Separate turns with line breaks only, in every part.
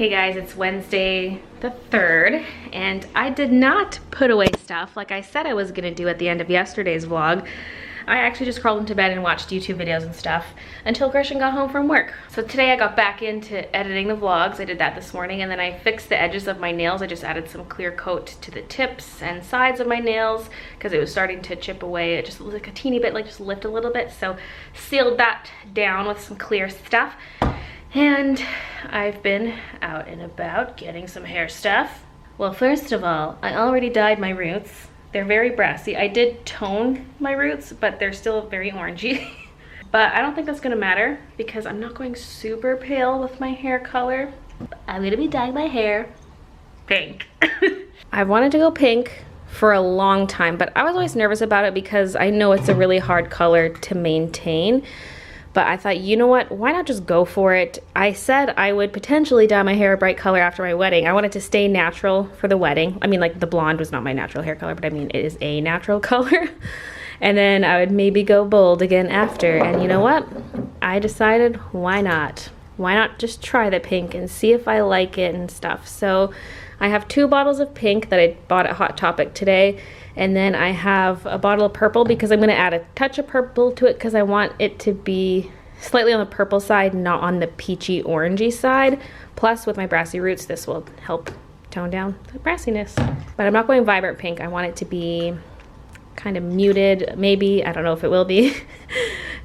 Hey guys, it's Wednesday the 3rd, and I did not put away stuff like I said I was gonna do at the end of yesterday's vlog. I actually just crawled into bed and watched YouTube videos and stuff until Christian got home from work. So today I got back into editing the vlogs. I did that this morning, and then I fixed the edges of my nails. I just added some clear coat to the tips and sides of my nails because it was starting to chip away. It just looked like a teeny bit, like just lift a little bit. So sealed that down with some clear stuff. And I've been out and about getting some hair stuff. Well, first of all, I already dyed my roots. They're very brassy. I did tone my roots, but they're still very orangey. But I don't think that's gonna matter because I'm not going super pale with my hair color. I'm gonna be dyeing my hair pink. I've wanted to go pink for a long time, but I was always nervous about it because I know it's a really hard color to maintain. But I thought, you know what, why not just go for it? I said I would potentially dye my hair a bright color after my wedding. I wanted to stay natural for the wedding. I mean, like, the blonde was not my natural hair color, but I mean, it is a natural color. And then I would maybe go bold again after. And you know what? I decided, why not? Why not just try the pink and see if I like it and stuff. So I have 2 bottles of pink that I bought at Hot Topic today. And then I have a bottle of purple because I'm going to add a touch of purple to it because I want it to be slightly on the purple side, not on the peachy orangey side. Plus, with my brassy roots, this will help tone down the brassiness. But I'm not going vibrant pink. I want it to be kind of muted, maybe. I don't know if it will be.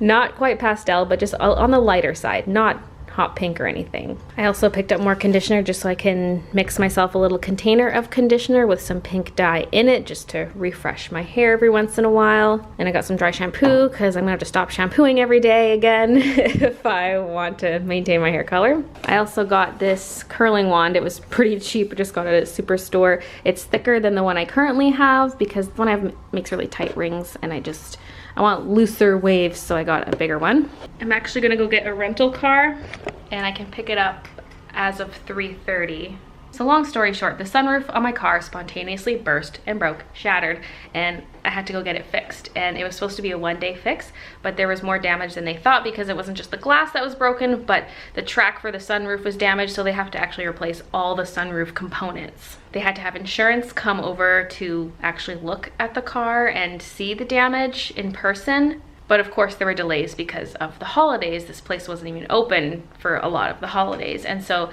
Not quite pastel, but just on the lighter side, not hot pink or anything. I also picked up more conditioner just so I can mix myself a little container of conditioner with some pink dye in it just to refresh my hair every once in a while. And I got some dry shampoo because I'm gonna have to stop shampooing every day again if I want to maintain my hair color. I also got this curling wand. It was pretty cheap. I just got it at Superstore. It's thicker than the one I currently have because the one I have makes really tight rings, and I want looser waves, so I got a bigger one. I'm actually gonna go get a rental car, and I can pick it up as of 3:30. So long story short, the sunroof on my car spontaneously burst and broke, shattered, and I had to go get it fixed. And it was supposed to be a 1-day fix, but there was more damage than they thought because it wasn't just the glass that was broken, but the track for the sunroof was damaged, so they have to actually replace all the sunroof components. They had to have insurance come over to actually look at the car and see the damage in person. But of course there were delays because of the holidays. This place wasn't even open for a lot of the holidays. And so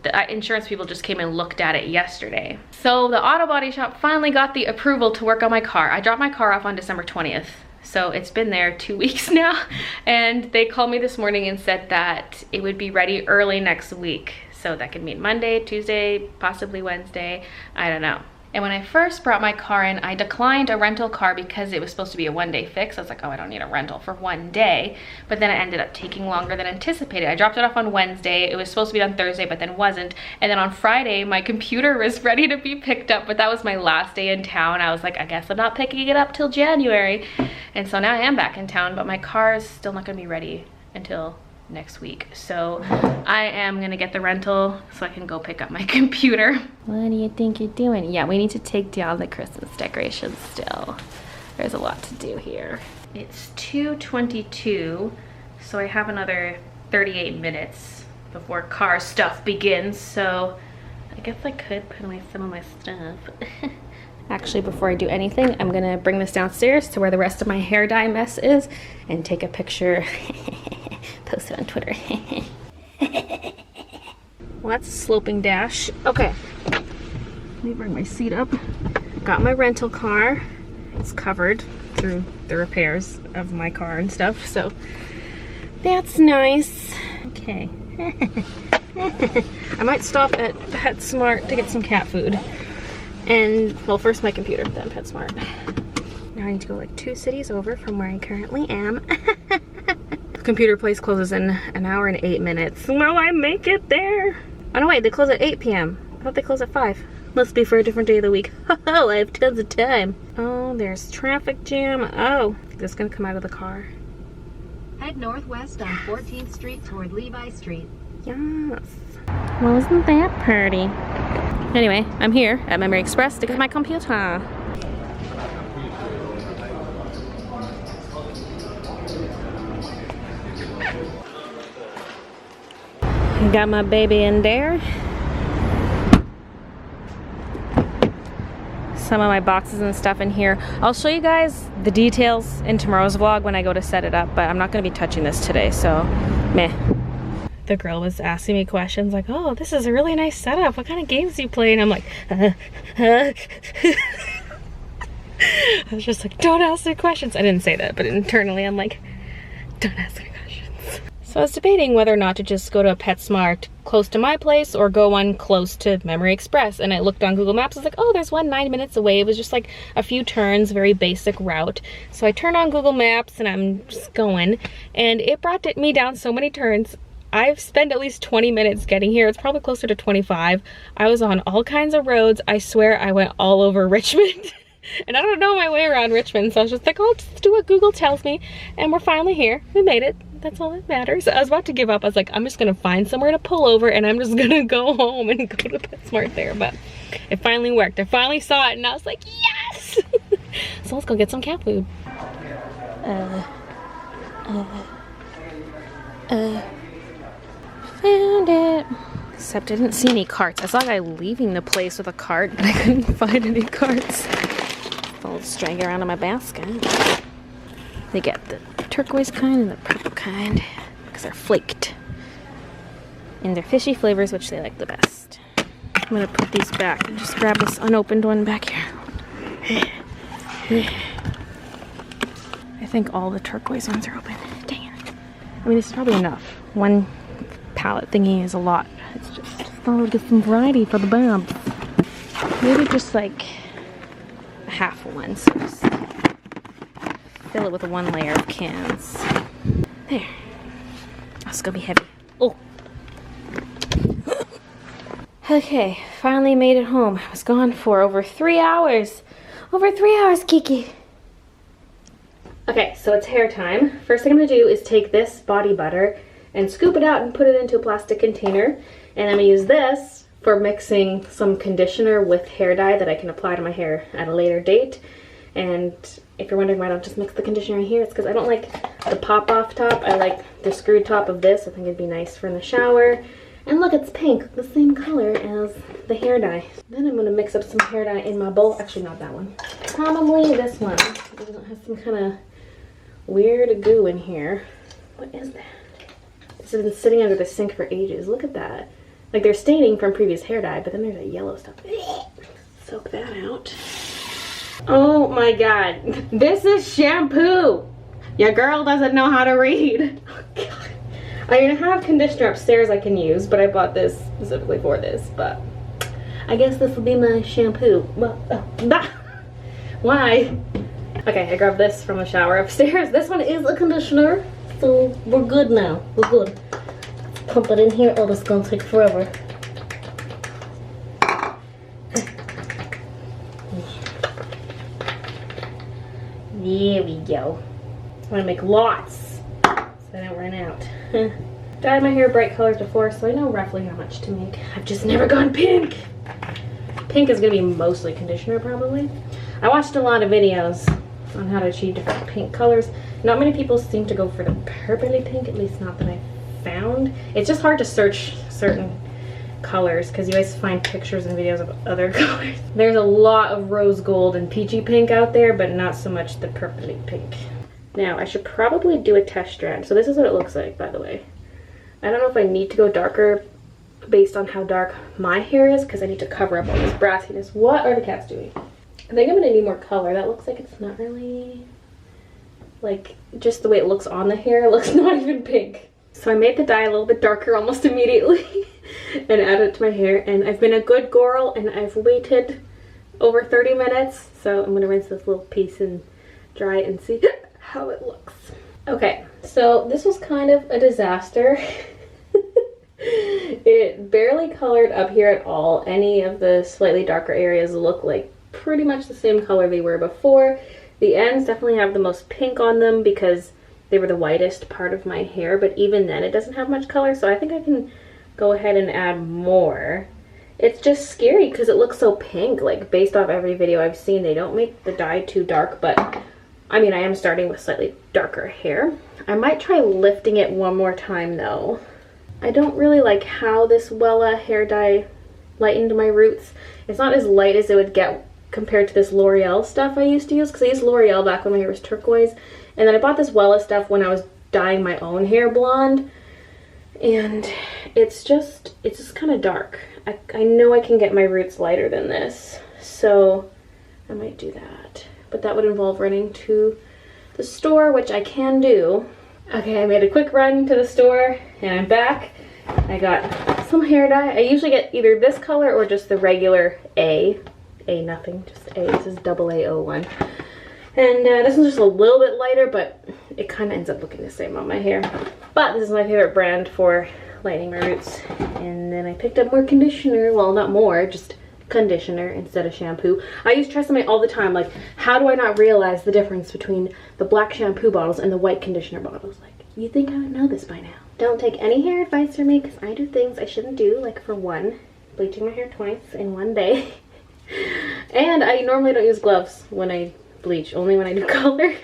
the insurance people just came and looked at it yesterday. So the auto body shop finally got the approval to work on my car. I dropped my car off on December 20th. So it's been there 2 weeks now. And they called me this morning and said that it would be ready early next week. So that could mean Monday, Tuesday, possibly Wednesday, I don't know. And when I first brought my car in, I declined a rental car because it was supposed to be a 1-day fix. I was like, oh, I don't need a rental for 1 day. But then it ended up taking longer than anticipated. I dropped it off on Wednesday. It was supposed to be on Thursday, but then wasn't. And then on Friday, my computer was ready to be picked up, but that was my last day in town. I was like, I guess I'm not picking it up till January. And so now I am back in town, but my car is still not gonna be ready until next week. So I am gonna get the rental so I can go pick up my computer. What do you think you're doing? Yeah, we need to take down the Christmas decorations still. There's a lot to do here. It's 2:22, so I have another 38 minutes before car stuff begins, so I guess I could put away some of my stuff. Actually, before I do anything, I'm gonna bring this downstairs to where the rest of my hair dye mess is and take a picture. Post it on Twitter. Well, that's a sloping dash. Okay, let me bring my seat up. Got my rental car. It's covered through the repairs of my car and stuff, so that's nice. Okay. I might stop at PetSmart to get some cat food. And, well, first my computer, then PetSmart. Now I need to go like 2 cities over from where I currently am. Computer place closes in 1 hour and 8 minutes. Will I make it there? Oh no, wait, they close at 8 p.m. I thought they close at 5. Must be for a different day of the week. Oh, I have tons of time. Oh, there's traffic jam. Oh, this is gonna come out of the car.
Head northwest on 14th Street toward Levi Street.
Yes. Well, isn't that pretty? Anyway, I'm here at Memory Express to get my computer. Got my baby in there. some of my boxes and stuff in here. I'll show you guys the details in tomorrow's vlog when I go to set it up, but I'm not gonna be touching this today, so meh. The girl was asking me questions like, oh, this is a really nice setup. What kind of games do you play? And I'm like, I was just like, don't ask me questions. I didn't say that, but internally I'm like, don't ask me questions. So I was debating whether or not to just go to a PetSmart close to my place or go one close to Memory Express. And I looked on Google Maps, I was like, oh, there's one 9 minutes away. It was just like a few turns, very basic route. So I turned on Google Maps and I'm just going, and it brought me down so many turns. I've spent at least 20 minutes getting here. It's probably closer to 25. I was on all kinds of roads. I swear I went all over Richmond. And I don't know my way around Richmond, so I was just like, oh, just do what Google tells me. And we're finally here. We made it. That's all that matters. I was about to give up. I was like, I'm just gonna find somewhere to pull over and I'm just gonna go home and go to PetSmart there. But it finally worked. I finally saw it and I was like, yes! So let's go get some cat food. Found it. Except I didn't see any carts. I saw a guy leaving the place with a cart, but I couldn't find any carts. I'll just drag it around in my basket. They get the turquoise kind and the purple kind because they're flaked. And they're fishy flavors, which they like the best. I'm gonna put these back and just grab this unopened one back here. I think all the turquoise ones are open. Dang it. I mean, this is probably enough. One palette thingy is a lot. It's just thought I'd get some variety for the bubs. Maybe just like a half one. So just fill it with one layer of cans. There. Oh, it's gonna be heavy. Oh. Okay, finally made it home. I was gone for over 3 hours. Over 3 hours, Kiki. Okay, so it's hair time. First thing I'm gonna do is take this body butter and scoop it out and put it into a plastic container. And I'm gonna use this for mixing some conditioner with hair dye that I can apply to my hair at a later date. And if you're wondering why I don't just mix the conditioner in here, it's because I don't like the pop-off top. I like the screwed top of this. I think it'd be nice for in the shower. And look, it's pink, the same color as the hair dye. Then I'm gonna mix up some hair dye in my bowl. Actually, not that one. Probably this one. It doesn't have some kind of weird goo in here. What is that? This has been sitting under the sink for ages. Look at that. Like, they're staining from previous hair dye, but then there's a yellow stuff. Soak that out. Oh my god. This is shampoo. Your girl doesn't know how to read. Oh god. I mean, I have conditioner upstairs I can use, but I bought this specifically for this, but I guess this will be my shampoo. Well, why? Okay, I grabbed this from the shower upstairs. This one is a conditioner, so we're good now. We're good. Pump it in here. Oh, this is gonna take forever. There we go. I'm gonna make lots so I don't run out. Dyed my hair bright colors before, so I know roughly how much to make. I've just never gone pink. Pink is gonna be mostly conditioner, probably. I watched a lot of videos on how to achieve different pink colors. Not many people seem to go for the purpley pink, at least not that I've found. It's just hard to search certain colors because you always find pictures and videos of other colors. There's a lot of rose gold and peachy pink out there, but not so much the purpley pink. Now, I should probably do a test strand. So this is what it looks like, by the way. I don't know if I need to go darker based on how dark my hair is, because I need to cover up all this brassiness. What are the cats doing? I think I'm gonna need more color. That looks like it's not really, like, just the way it looks on the hair, it looks not even pink. So I made the dye a little bit darker almost immediately and added it to my hair. And I've been a good girl and I've waited over 30 minutes. So I'm gonna rinse this little piece and dry it and see how it looks. Okay, so this was kind of a disaster. It barely colored up here at all. Any of the slightly darker areas look like pretty much the same color they were before. The ends definitely have the most pink on them because they were the whitest part of my hair, but even then it doesn't have much color, so I think I can go ahead and add more. It's just scary because it looks so pink. Like, based off every video I've seen, they don't make the dye too dark, but I mean, I am starting with slightly darker hair. I might try lifting it one more time though. I don't really like how this Wella hair dye lightened my roots. It's not as light as it would get compared to this L'Oreal stuff I used to use, because I used L'Oreal back when my hair was turquoise, and then I bought this Wella stuff when I was dyeing my own hair blonde, and it's just kind of dark. I know I can get my roots lighter than this, so I might do that, but that would involve running to the store, which I can do. Okay, I made a quick run to the store and I'm back. I got some hair dye. I usually get either this color or just the regular A nothing, just A. This is AA01. And this one's just a little bit lighter, but it kind of ends up looking the same on my hair. But this is my favorite brand for lightening my roots. And then I picked up more conditioner. Well, not more, just conditioner instead of shampoo. I use Tresemme all the time. Like, how do I not realize the difference between the black shampoo bottles and the white conditioner bottles? Like, you think I would know this by now. Don't take any hair advice from me, because I do things I shouldn't do. Like, for one, bleaching my hair twice in one day. And I normally don't use gloves when I bleach, only when I do color.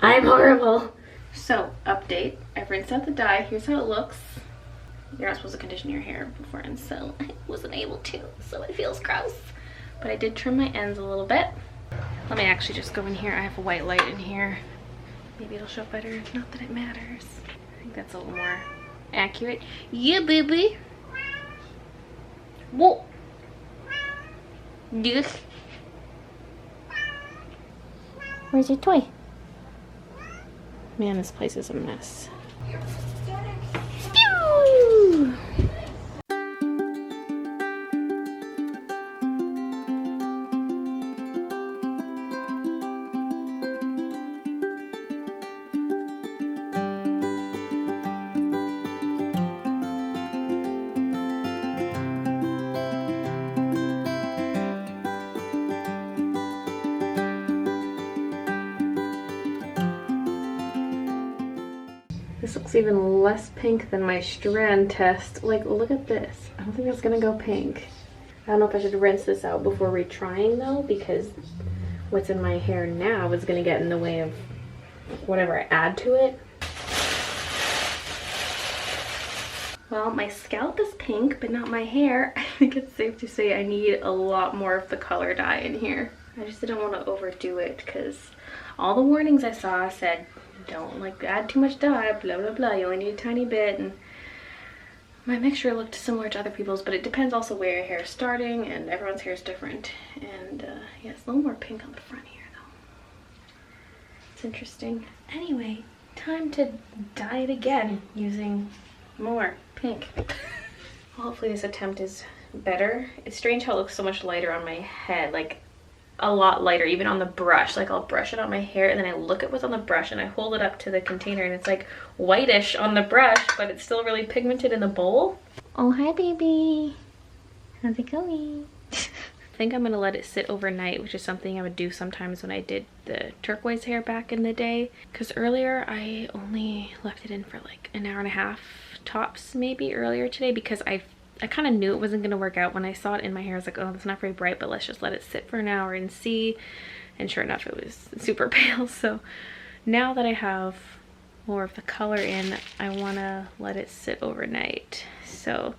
I'm horrible. So, update. I've rinsed out the dye. Here's how it looks. You're not supposed to condition your hair before, and so I wasn't able to, so it feels gross. But I did trim my ends a little bit. Let me actually just go in here. I have a white light in here. Maybe it'll show better. Not that it matters. I think that's a little more accurate. Yeah, baby. Whoa. Yes. Where's your toy? Man, this place is a mess. Pew! This looks even less pink than my strand test. Like, look at this. I don't think it's gonna go pink. I don't know if I should rinse this out before retrying though, because what's in my hair now is gonna get in the way of whatever I add to it. Well, my scalp is pink, but not my hair. I think it's safe to say I need a lot more of the color dye in here. I just didn't want to overdo it, because all the warnings I saw said, don't like add too much dye, blah blah blah, you only need a tiny bit. And my mixture looked similar to other people's, but it depends also where your hair is starting, and everyone's hair is different. And yeah, it's a little more pink on the front here though. It's interesting. Anyway, time to dye it again using more pink. Hopefully this attempt is better. It's strange how it looks so much lighter on my head, like a lot lighter, even on the brush. Like, I'll brush it on my hair and then I look at what's on the brush and I hold it up to the container and it's like whitish on the brush, but it's still really pigmented in the bowl. Oh, hi baby. How's it going? I think I'm gonna let it sit overnight, which is something I would do sometimes when I did the turquoise hair back in the day. Because earlier I only left it in for like an hour and a half tops, maybe earlier today, because I kind of knew it wasn't going to work out. When I saw it in my hair, I was like, oh, it's not very bright, but let's just let it sit for an hour and see. And sure enough, it was super pale. So now that I have more of the color in, I want to let it sit overnight. So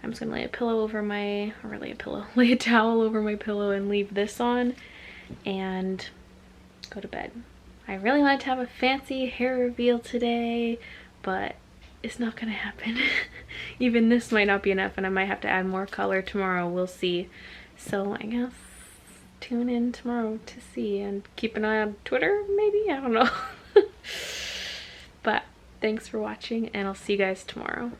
I'm just going to lay a pillow over my, or lay a towel over my pillow and leave this on and go to bed. I really wanted to have a fancy hair reveal today, but it's not gonna happen. Even this might not be enough, and I might have to add more color tomorrow. We'll see. So I guess tune in tomorrow to see, and keep an eye on Twitter maybe, I don't know. But thanks for watching, and I'll see you guys tomorrow.